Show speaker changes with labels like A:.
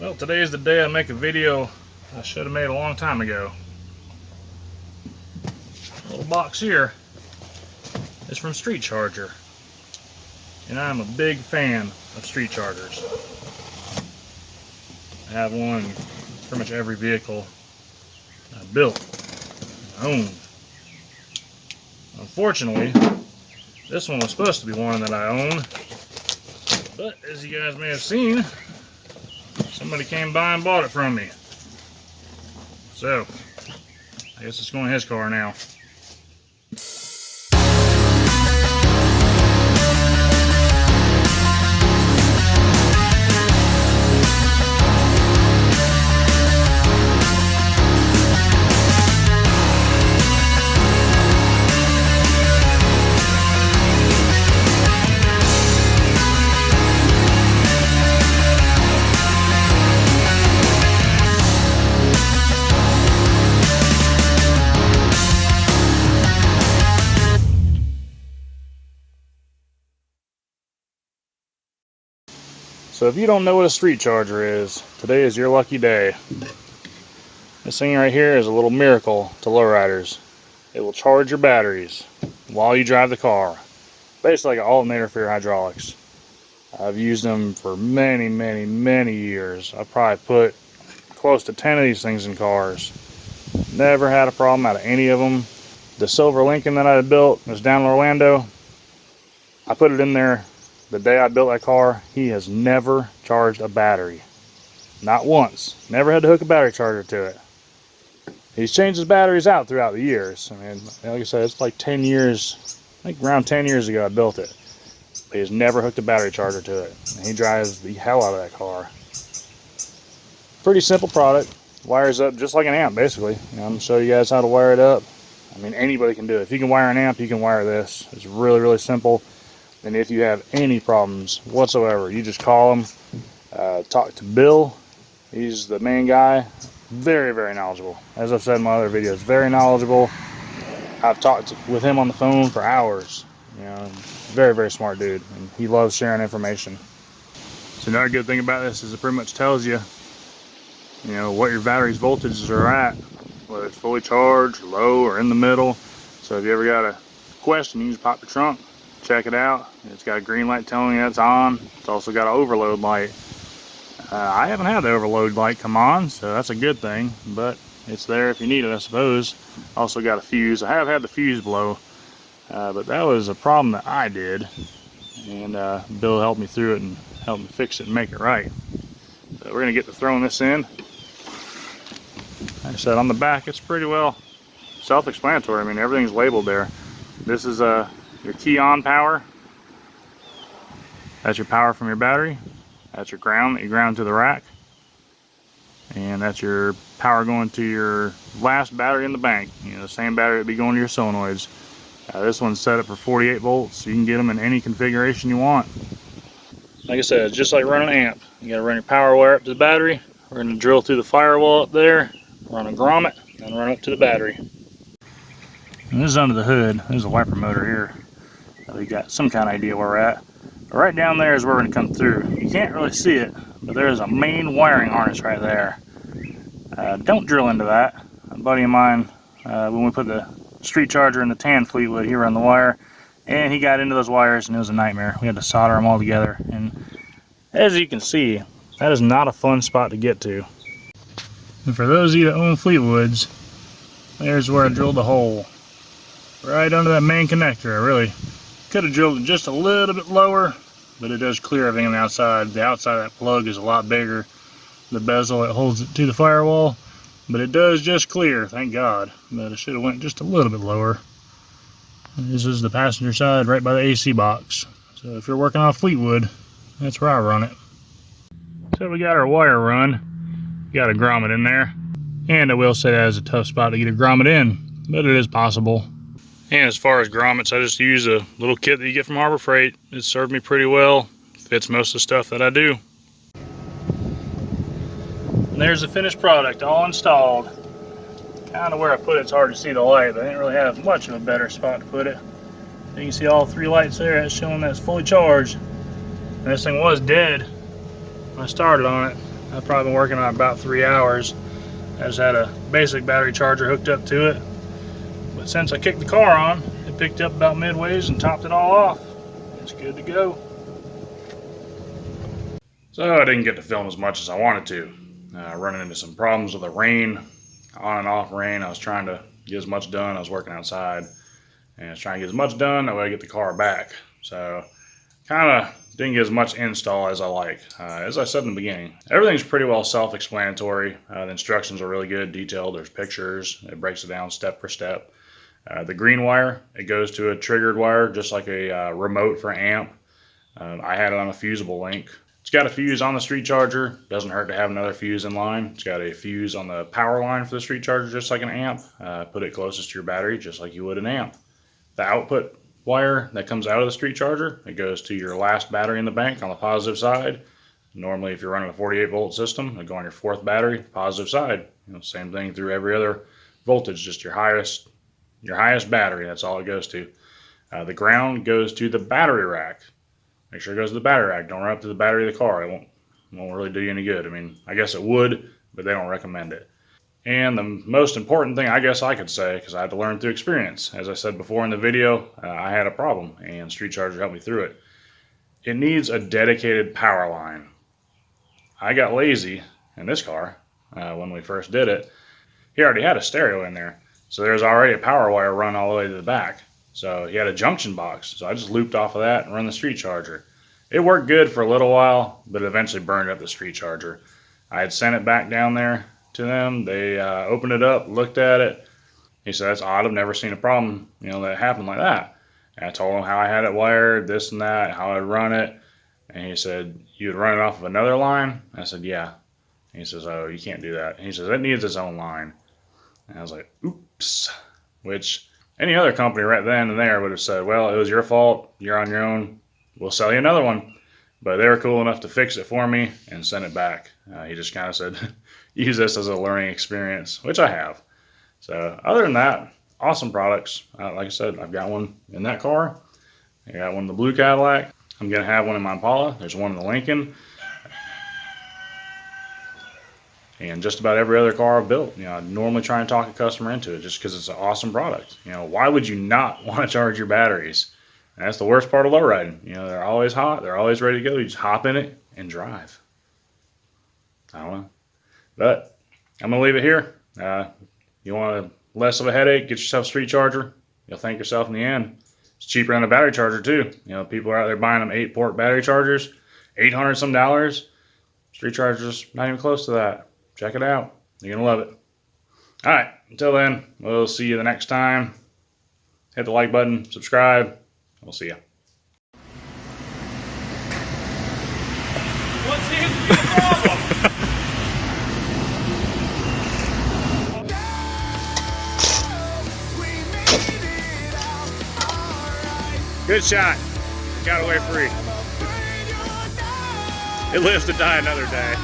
A: Well, today is the day I make a video I should have made a long time ago. Little box here is from Streecharger, and I'm a big fan of Streetchargers. I have one in pretty much every vehicle I built and own. Unfortunately, this one was supposed to be one that I own, but as you guys may have seen, somebody came by and bought it from me. So, I guess it's going to his car now. So if you don't know what a Streecharger is, today is your lucky day. This thing right here is a little miracle to lowriders. It will charge your batteries while you drive the car. Basically like an alternator for your hydraulics. I've used them for many years. I've probably put close to 10 of these things in cars. Never had a problem out of any of them. The silver Lincoln that I had built was down in Orlando. I put it in there the day I built that car. He has never charged a battery. Not once. Never had to hook a battery charger to it. He's changed his batteries out throughout the years. I mean, like I said, it's like 10 years, I think around 10 years ago I built it. But he's never hooked a battery charger to it. And he drives the hell out of that car. Pretty simple product. Wires up just like an amp, basically. I'm going to show you guys how to wire it up. I mean, anybody can do it. If you can wire an amp, you can wire this. It's really simple. And if you have any problems whatsoever, you just call him, talk to Bill. He's the main guy. Very knowledgeable. As I've said in my other videos, very knowledgeable. I've talked with him on the phone for hours. You know, very smart dude, and he loves sharing information. So another good thing about this is it pretty much tells you, you know, what your battery's voltages are at, whether it's fully charged, low, or in the middle. So if you ever got a question, you can just pop your trunk, check it out. It's got a green light telling you that's on. It's also got an overload light. I haven't had the overload light come on, so that's a good thing, but it's there if you need it, I suppose. Also got a fuse. I have had the fuse blow, but that was a problem that I did, and Bill helped me through it and helped me fix it and make it right. So we're going to get to throwing this in. Like I said, on the back it's pretty well self-explanatory. I mean, everything's labeled there. This is your key on power. That's your power from your battery. That's your ground that you ground to the rack. And that's your power going to your last battery in the bank. You know, the same battery that be going to your solenoids. This one's set up for 48 volts. So you can get them in any configuration you want. Like I said, it's just like running an amp. You gotta run your power wire up to the battery. We're gonna drill through the firewall up there, run a grommet, and run up to the battery. And this is under the hood. There's a wiper motor here. We got some kind of idea where we're at. But right down there is where we're going to come through. You can't really see it, but there's a main wiring harness right there. Don't drill into that. A buddy of mine, when we put the Streecharger in the tan Fleetwood, he ran the wire, and he got into those wires, and it was a nightmare. We had to solder them all together, and as you can see, that is not a fun spot to get to. And for those of you that own Fleetwoods, there's where I drilled a hole. Right under that main connector. I really could have drilled it just a little bit lower, but it does clear everything on the outside. The outside of that plug is a lot bigger. The bezel that holds it to the firewall, but it does just clear, thank God. But it should have went just a little bit lower. This is the passenger side right by the AC box. So if you're working off Fleetwood, that's where I run it. So we got our wire run. Got a grommet in there. And I will say that is a tough spot to get a grommet in, but it is possible. And as far as grommets, I just use a little kit that you get from Harbor Freight. It served me pretty well. Fits most of the stuff that I do. And there's the finished product, all installed. Kind of where I put it, it's hard to see the light, but I didn't really have much of a better spot to put it. You can see all three lights there. It's showing that it's fully charged. And this thing was dead when I started on it. I've probably been working on it about 3 hours. I just had a basic battery charger hooked up to it. But since I kicked the car on, it picked up about midways and topped it all off. It's good to go. So I didn't get to film as much as I wanted to. Running into some problems with the rain, on and off rain. I was trying to get as much done. I was working outside and I was trying to get as much done that way I get the car back. So kind of didn't get as much install as I like. As I said in the beginning, everything's pretty well self-explanatory. The instructions are really good, detailed. There's pictures. It breaks it down step for step. The green wire, it goes to a triggered wire, just like a remote for amp. I had it on a fusible link. It's got a fuse on the Streecharger. Doesn't hurt to have another fuse in line. It's got a fuse on the power line for the Streecharger, just like an amp. Put it closest to your battery, just like you would an amp. The output wire that comes out of the Streecharger, it goes to your last battery in the bank on the positive side. Normally, if you're running a 48-volt system, it'll go on your fourth battery, positive side. Same thing through every other voltage, just your highest battery. That's all it goes to. The ground goes to the battery rack. Make sure it goes to the battery rack. Don't run up to the battery of the car. It won't really do you any good. I mean, I guess it would, but they don't recommend it. And the most important thing I guess I could say, because I had to learn through experience. As I said before in the video, I had a problem, and Streecharger helped me through it. It needs a dedicated power line. I got lazy in this car when we first did it. He already had a stereo in there, so there's already a power wire run all the way to the back. So he had a junction box, so I just looped off of that and run the Streecharger. It worked good for a little while, but it eventually burned up the Streecharger. I had sent it back down there to them. They opened it up, looked at it. He said, "That's odd. I've never seen a problem, that happened like that." And I told him how I had it wired, this and that, how I'd run it. And he said, "You'd run it off of another line?" I said, "Yeah." And he says, "Oh, you can't do that." And he says, "It needs its own line." And I was like, "Oops," which any other company right then and there would have said, "Well, it was your fault. You're on your own. We'll sell you another one." But they were cool enough to fix it for me and send it back. He just kind of said, "Use this as a learning experience," which I have. So other than that, awesome products. Like I said, I've got one in that car. I got one in the blue Cadillac. I'm going to have one in my Impala. There's one in the Lincoln. And just about every other car I've built. I normally try and talk a customer into it just because it's an awesome product. Why would you not want to charge your batteries? And that's the worst part of lowriding. They're always hot. They're always ready to go. You just hop in it and drive. I don't know. But I'm going to leave it here. You want less of a headache, get yourself a Streecharger. You'll thank yourself in the end. It's cheaper than a battery charger too. People are out there buying them 8-port battery chargers, $800 some. Streecharger's not even close to that. Check it out. You're going to love it. All right. Until then, we'll see you the next time. Hit the like button, subscribe. We'll see you.
B: What seems to be the problem?
A: Good shot. Got away free. It lives to die another day.